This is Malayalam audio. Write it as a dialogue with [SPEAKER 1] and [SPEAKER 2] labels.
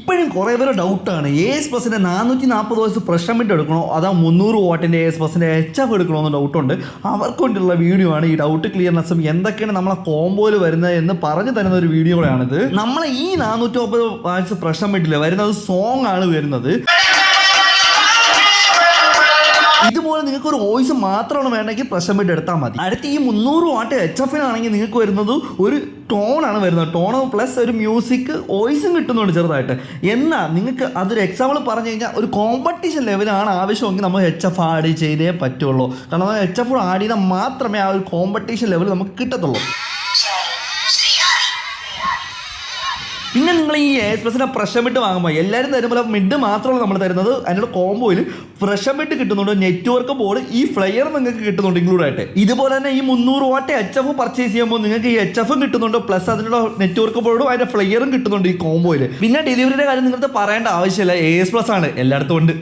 [SPEAKER 1] ഇപ്പോഴും കുറേ പേര് ഡൗട്ടാണ് AS Plusന്റെ 440 വോൾട്സ് പ്രഷർ മിഡ് എടുക്കണോ അതോ 300 വാട്ടിൻ്റെ AS Plusന്റെ HF എടുക്കണോ എന്ന് ഡൗട്ടുണ്ട്. അവർക്ക് വേണ്ടിയുള്ള വീഡിയോ ആണ്. ഈ ഡൗട്ട് ക്ലിയർനെസ്സും എന്തൊക്കെയാണ് നമ്മളെ കോംബോയിൽ വരുന്നത് എന്ന് പറഞ്ഞു തരുന്ന ഒരു വീഡിയോയാണിത്. നമ്മളെ ഈ 450 വാട്ട്സ് പ്രഷർ മിഡിൽ വരുന്നത് സോങ് ആണ് വരുന്നത്. ഇതുപോലെ നിങ്ങൾക്ക് ഒരു വോയിസ് മാത്രമാണ് വേണമെങ്കിൽ പ്രഷർ മിഡ് എടുത്താൽ മതി. അടുത്ത് ഈ 300 വാട്ട് HF-നാണെങ്കിൽ നിങ്ങൾക്ക് വരുന്നത് ഒരു ടോണാണ് വരുന്നത്. ടോൺ പ്ലസ് ഒരു മ്യൂസിക് വോയിസും കിട്ടുന്നുണ്ട് ചെറുതായിട്ട്. എന്നാൽ നിങ്ങൾക്ക് അതൊരു എക്സാമ്പിൾ പറഞ്ഞു കഴിഞ്ഞാൽ ഒരു കോമ്പറ്റീഷൻ ലെവലാണ് ആവശ്യമെങ്കിൽ നമ്മൾ HF ആഡ് ചെയ്തേ പറ്റുള്ളൂ. കാരണം HF ആഡ് ചെയ്താൽ മാത്രമേ ആ ഒരു കോമ്പറ്റീഷൻ ലെവൽ നമുക്ക് കിട്ടത്തുള്ളൂ. പിന്നെ നിങ്ങൾ ഈ AS Plusന്റെ പ്രഷർ മിഡ് വാങ്ങുമ്പോൾ എല്ലാവരും തരുമ്പോൾ മിഡ് മാത്രമല്ല നമ്മൾ തരുന്നത്. അതിനുള്ള കോംബോയിൽ പ്രഷർ മിഡ് കിട്ടുന്നുണ്ട്, നെറ്റ്വർക്ക് ബോർഡ്, ഈ ഫ്ലെയർ നിങ്ങൾക്ക് കിട്ടുന്നുണ്ട് ഇൻക്ലൂഡ് ആയിട്ട്. ഇതുപോലെ തന്നെ ഈ 300 വാട്ട് HF പർച്ചേസ് ചെയ്യുമ്പോൾ നിങ്ങൾക്ക് ഈ HF കിട്ടുന്നുണ്ട്, പ്ലസ് അതിനുള്ള നെറ്റ്വർക്ക് ബോർഡും അതിൻ്റെ ഫ്ലെയറും കിട്ടുന്നുണ്ട് ഈ കോംബോയിൽ. പിന്നെ ഡെലിവറിയുടെ കാര്യം നിങ്ങൾക്ക് പറയേണ്ട ആവശ്യമില്ല, AS Plus ആണ് എല്ലായിടത്തും ഉണ്ട്.